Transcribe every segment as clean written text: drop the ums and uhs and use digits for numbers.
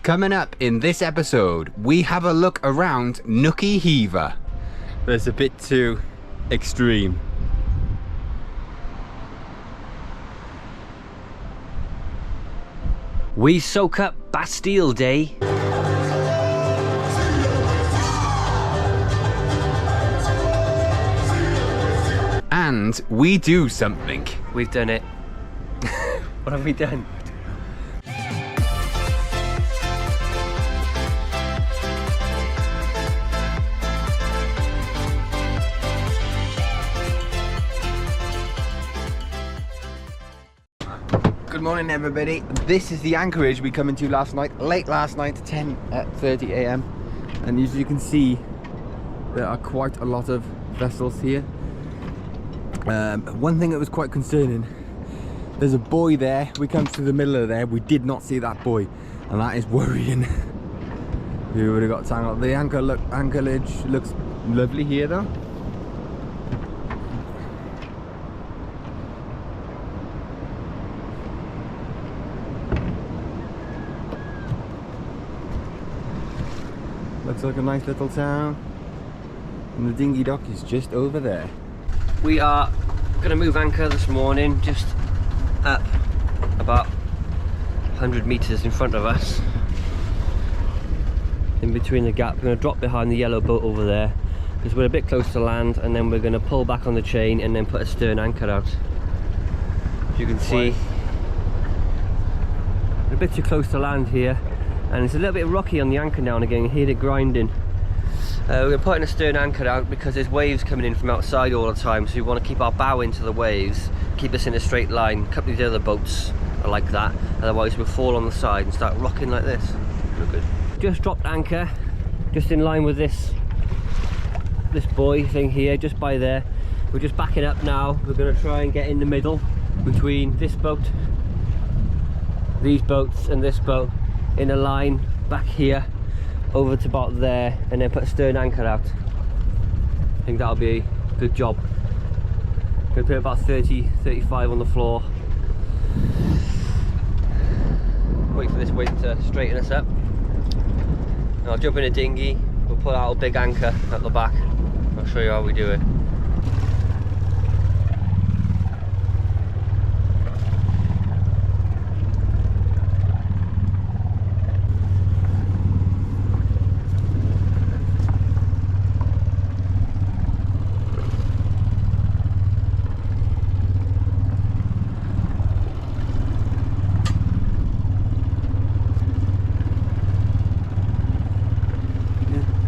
Coming up in this episode, we have a look around Nuku Hiva. That's a bit too extreme. We soak up Bastille Day. And we do something. We've done it. What have we done? Good morning everybody. This is the anchorage we come into late last night, 10:30 a.m. And as you can see, there are quite a lot of vessels here. One thing that was quite concerning, there's a buoy there. We come to the middle of there, we did not see that buoy, and that is worrying. We would have got tangled. The anchorage looks lovely here though. Looks like a nice little town, and the dinghy dock is just over there. We are going to move anchor this morning, just up about 100 meters in front of us. In between the gap, we're going to drop behind the yellow boat over there because we're a bit close to land, and then we're going to pull back on the chain and then put a stern anchor out. As you can see, we're a bit too close to land here. And it's a little bit rocky on the anchor now and again. You hear it grinding. We're putting a stern anchor out because there's waves coming in from outside all the time, so we want to keep our bow into the waves, keep us in a straight line. A couple of the other boats are like that, otherwise we'll fall on the side and start rocking like this. Look good. Just dropped anchor, just in line with this buoy thing here, just by there. We're just backing up now. We're going to try and get in the middle between this boat, these boats, and this boat, in a line back here over to about there, and then put a stern anchor out. I think that'll be a good job. Gonna put about 30-35 on the floor. Wait for this wave to straighten us up, and I'll jump in a dinghy. We'll pull out a big anchor at the back. I'll show you how we do it.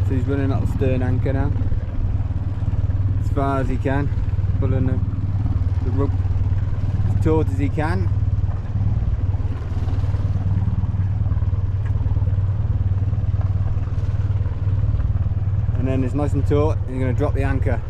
So he's running out the stern anchor now, as far as he can, pulling the rope as taut as he can. And then it's nice and taut, and you're going to drop the anchor.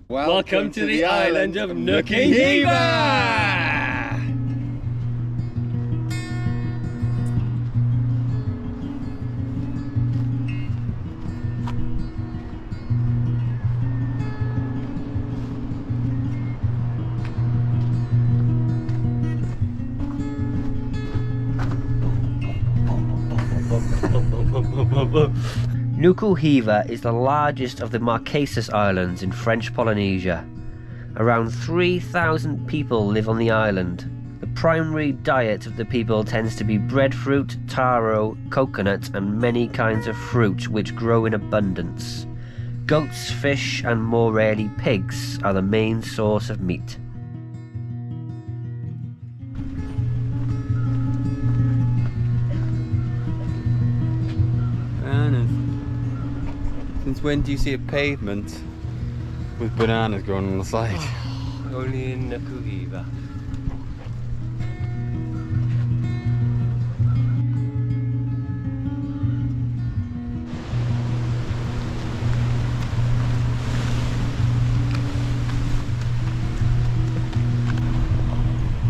Welcome to the island of Nuku Hiva! Nuku Hiva is the largest of the Marquesas Islands in French Polynesia. Around 3,000 people live on the island. The primary diet of the people tends to be breadfruit, taro, coconut, and many kinds of fruit which grow in abundance. Goats, fish, and more rarely pigs are the main source of meat. Bananas. Since when do you see a pavement with bananas growing on the side? Only in Nuku Hiva.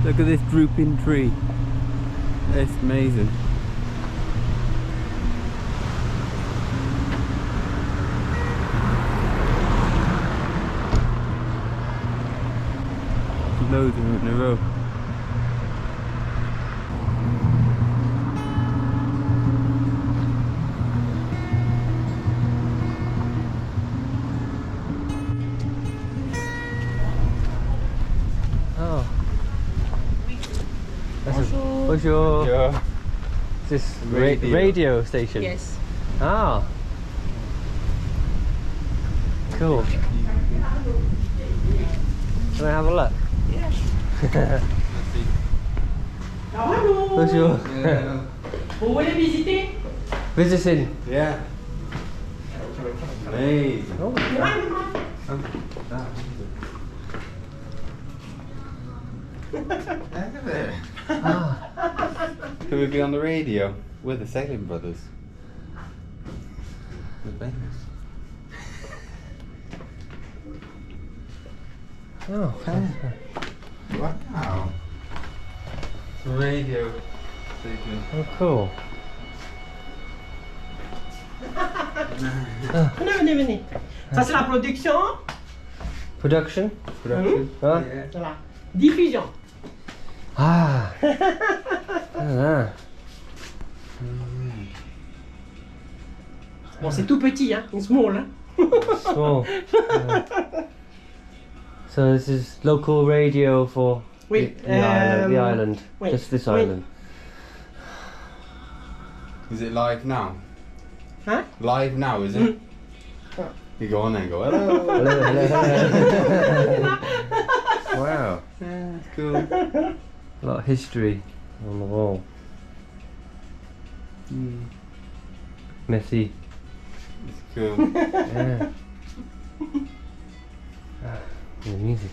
Look at this drooping tree. It's amazing. Loads of them in a row. Oh. Bonjour. Yeah. Is this Radio. radio station? Yes. Ah. Cool. Can I have a look? Hello. Bonjour. Vous voulez visiter? Visiting. Yeah. Amazing. Oh. Can we be on the radio? We're the Sailing Brothers. We're famous. Oh. Wow. It's a radio station. Oh, cool. Venez, venez. Ça c'est la production. Production. Production. Huh? Yeah. Voilà. Diffusion. Ah. Ah. Bon, c'est tout petit, hein. It's small, hein. Small. So this is local radio for Oui. the island. oui, Just this oui. island. Is it live now? Huh? Live now, is it? You go on then, go hello. Hello, hello. Wow. Yeah, it's cool. A lot of history on the wall. Messy. It's cool. Yeah. The music.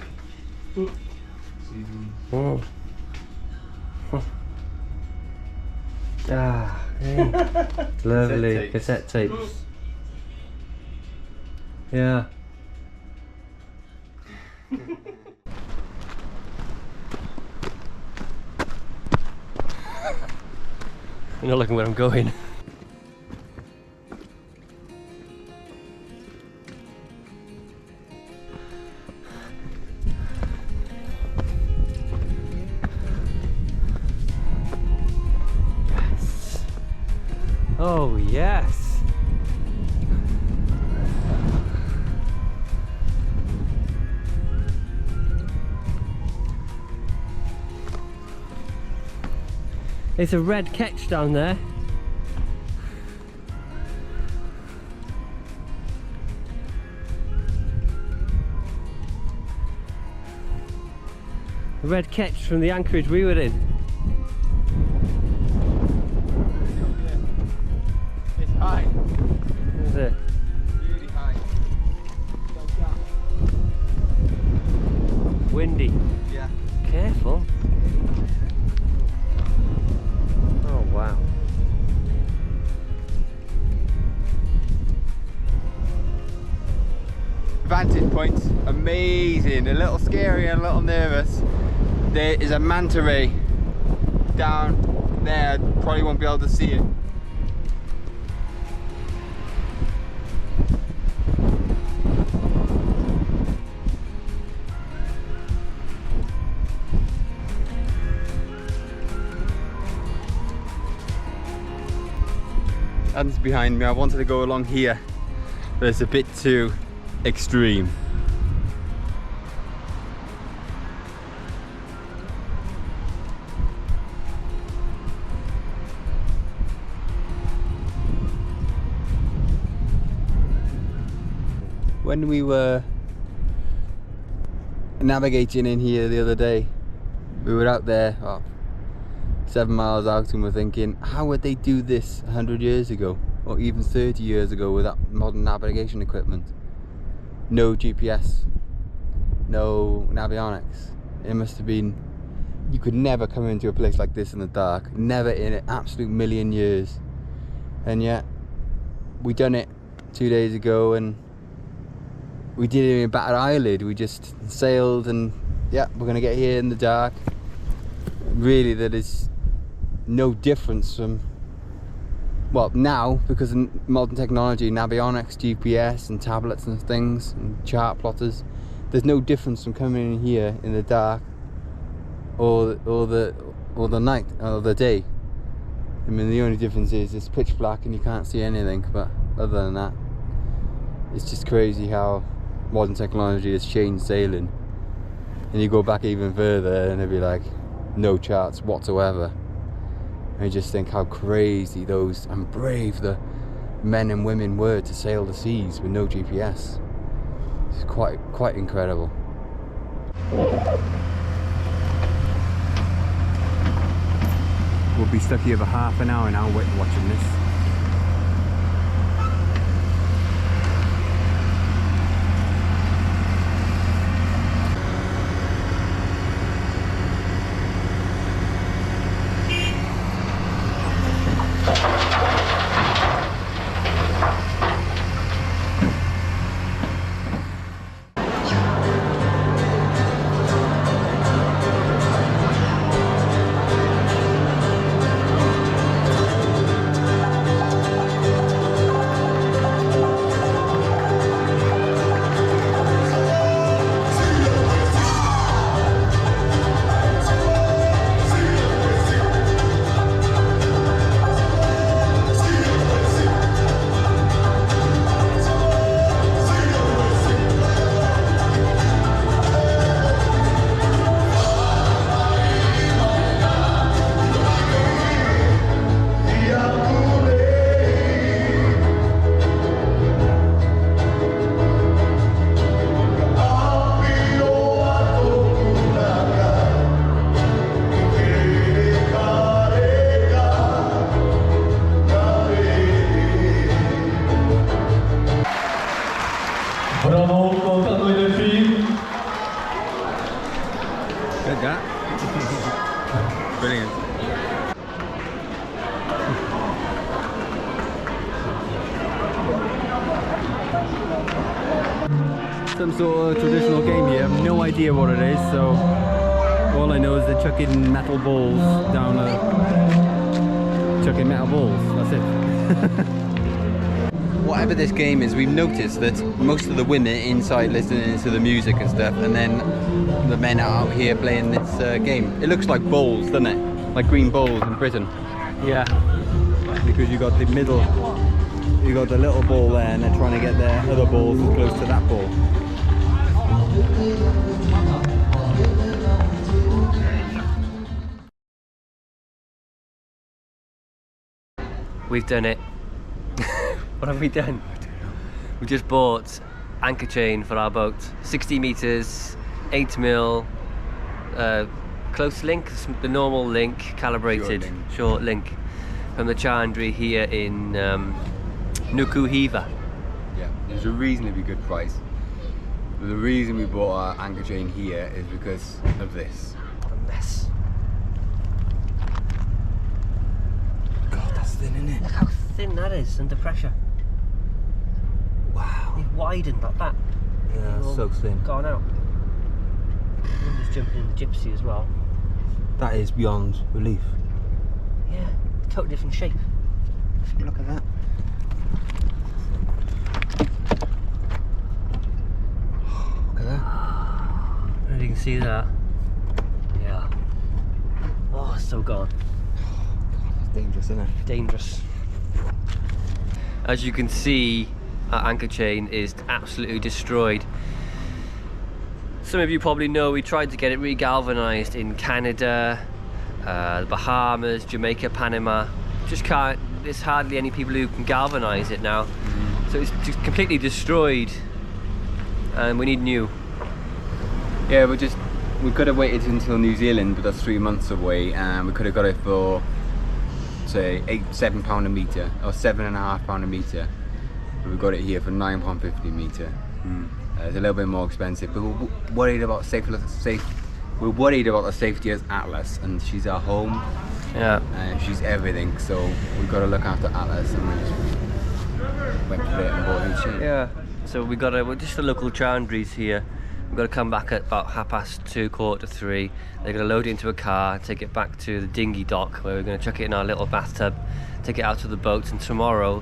Oh. Ah, yeah. Lovely. tapes. Cassette tapes. Yeah. You're not looking where I'm going. Yes. Oh, yes. It's a red ketch down there. A red ketch from the anchorage we were in. It's high. Is it? Really high. Windy. Yeah. Careful. Oh wow. Vantage point, amazing. A little scary and a little nervous. There is a manta ray down there. Probably won't be able to see it. Adam's behind me. I wanted to go along here, but it's a bit too extreme. When we were navigating in here the other day, we were out there 7 miles out, and we're thinking, how would they do this 100 years ago or even 30 years ago without modern navigation equipment? No GPS, no navionics. It must have been, you could never come into a place like this in the dark, never in an absolute million years. And yet we done it 2 days ago, and we didn't even bat an eyelid. We just sailed, and yeah, we're gonna get here in the dark. Really, that is no difference from, well, now because of modern technology, navionics, GPS and tablets and things and chart plotters, there's no difference from coming in here in the dark or the night or the day. I mean, the only difference is it's pitch black and you can't see anything, but other than that, it's just crazy how modern technology has changed sailing. And you go back even further and it'd be like no charts whatsoever. And you just think how crazy those and brave the men and women were to sail the seas with no GPS. It's quite incredible. We'll be stuck here for half an hour now watching this. Good that. Brilliant. Some sort of traditional game here. I have no idea what it is, so all I know is they're chucking metal balls down chucking metal balls. That's it. Whatever this game is, we've noticed that most of the women inside listening to the music and stuff, and then the men are out here playing this game. It looks like bowls, doesn't it? Like green bowls in Britain. Yeah. Because you got the middle, you got the little ball there, and they're trying to get their other balls as close to that ball. We've done it. What have we done? We just bought anchor chain for our boat. 60 meters, 8mm, close link, the normal link, calibrated, short link from the chandlery here in Nuku Hiva. Yeah, it was a reasonably good price. But the reason we bought our anchor chain here is because of this. What a mess. God, that's thin, isn't it? Look how thin that is under pressure. Wow. It's widened like that. Yeah, It's all so thin. gone out. Window's jumping in the gypsy as well. That is beyond belief. Yeah, totally different shape. Look at that. Look at that. I don't know if you can see that. Yeah. Oh, it's so gone. That's dangerous, isn't it? Dangerous. As you can see, our anchor chain is absolutely destroyed. Some of you probably know we tried to get it re-galvanized in Canada, the Bahamas, Jamaica, Panama. Just can't, there's hardly any people who can galvanize it now. So it's just completely destroyed and we need new. Yeah, we could have waited until New Zealand, but that's 3 months away, and we could have got it for, say, £7 a metre, or £7.5 a metre. But we got it here for £9.50 a metre. It's a little bit more expensive, but we're worried about we're worried about the safety of Atlas, and she's our home. Yeah. And she's everything, so we've got to look after Atlas, and we just went for it and bought a new chain. Yeah. So we got just the local chandleries here. We've got to come back at about 2:30, 3:15. They're going to load it into a car, take it back to the dinghy dock where we're going to chuck it in our little bathtub, take it out to the boats, and tomorrow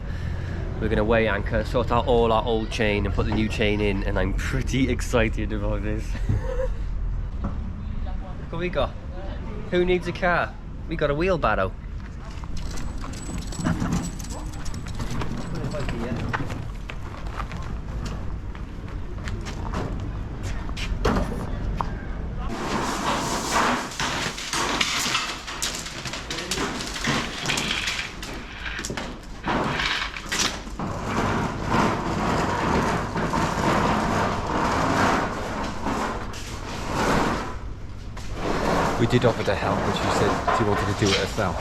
we're going to weigh anchor, sort out all our old chain and put the new chain in, and I'm pretty excited about this. Look what we got. Who needs a car? We got a wheelbarrow. We did offer to help, but she said she wanted to do it herself.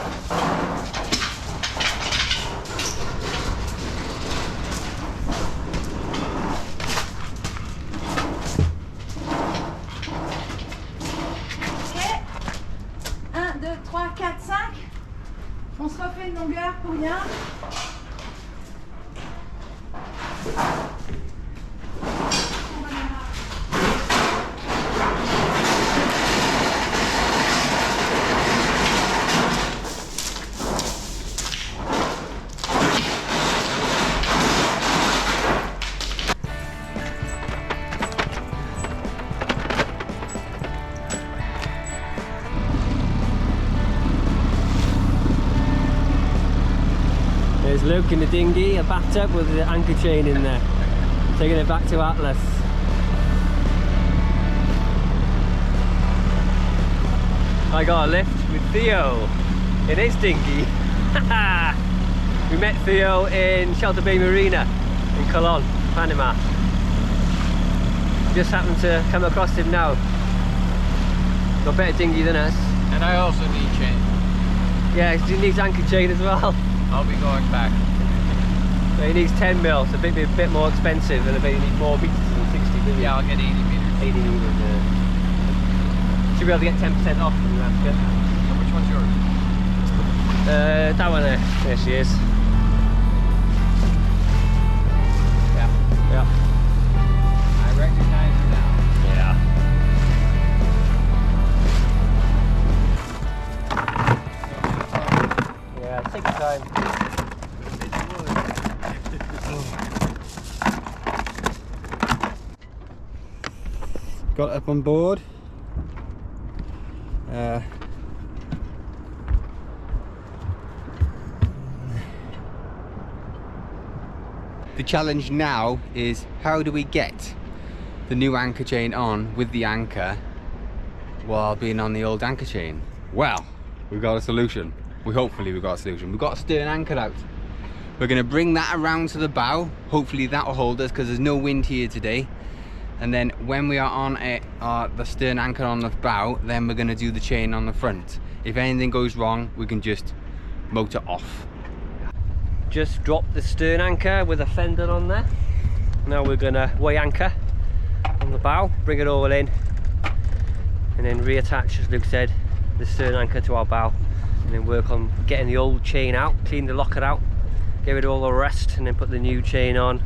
Ok. 1, 2, 3, 4, 5. On se refait une longueur pour rien. There's Luke in the dinghy, a bathtub with the anchor chain in there. Taking it back to Atlas. I got a lift with Theo in his dinghy. We met Theo in Shelter Bay Marina in Colon, Panama. Just happened to come across him now. Got a better dinghy than us. And I also need chain. Yeah, he needs anchor chain as well. I'll be going back. So he needs 10 mil, so a bit more expensive, and I bet you need more meters than 60 million. Yeah, I'll get 80 meters. 80 meters, yeah. Should be able to get 10% off from Alaska. So which one's yours? That one there. There she is. Yeah. Yeah. I recognize her now. Yeah. Yeah, take your time. Got up on board. The challenge now is, how do we get the new anchor chain on with the anchor while being on the old anchor chain? Well, we've got a solution. Hopefully we've got a solution. We've got a stern anchor out. We're going to bring that around to the bow. Hopefully that will hold us because there's no wind here today. And then when we are on the stern anchor on the bow, then we're going to do the chain on the front. If anything goes wrong, we can just motor off. Just dropped the stern anchor with a fender on there. Now we're going to weigh anchor on the bow, bring it all in, and then reattach, as Luke said, the stern anchor to our bow, and then work on getting the old chain out, clean the locker out, get rid of all the rust, and then put the new chain on,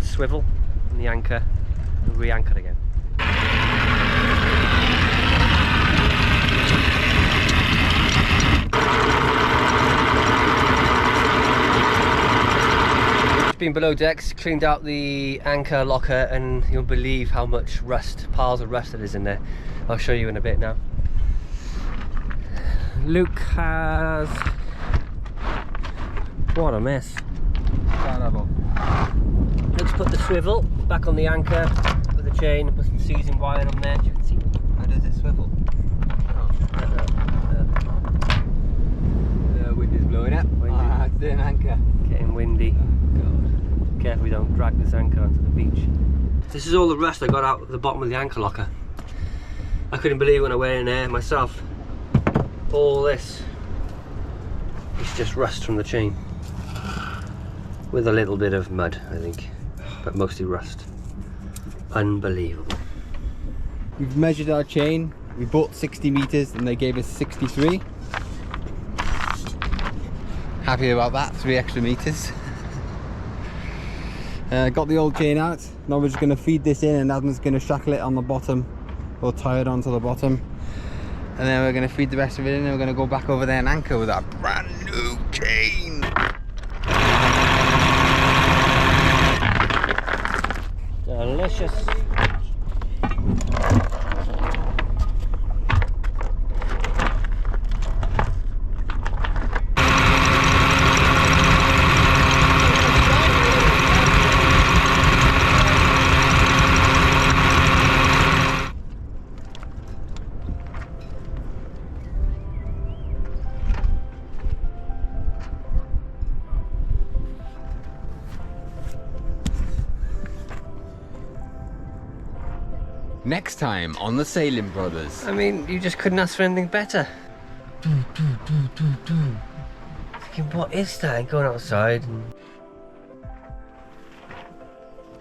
swivel, and the anchor, and re-anchor again. Been below decks, cleaned out the anchor locker, and you'll believe how much rust, piles of rust there is in there. I'll show you in a bit now. Luke has... what a mess. Luke's put the swivel back on the anchor with the chain and put some season wire on there, as you can see. How does it swivel? The wind is blowing up. Stern anchor. Getting windy. Careful we don't drag this anchor onto the beach. This is all the rust I got out of the bottom of the anchor locker. I couldn't believe when I went in there myself. All this is just rust from the chain. With a little bit of mud, I think. But mostly rust. Unbelievable. We've measured our chain. We bought 60 meters and they gave us 63. Happy about that, 3 extra meters. Got the old chain out. Now we're just going to feed this in, and Adam's going to shackle it on the bottom, or tie it onto the bottom, and then we're going to feed the rest of it in, and we're going to go back over there and anchor with that brand new chain. Delicious. Next time on the Sailing Brothers. I mean, you just couldn't ask for anything better. Thinking, what is that? Going outside.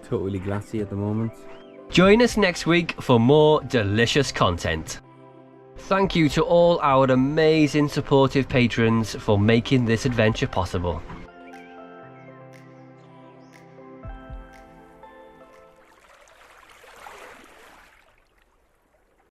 Totally glassy at the moment. Join us next week for more delicious content. Thank you to all our amazing supportive patrons for making this adventure possible.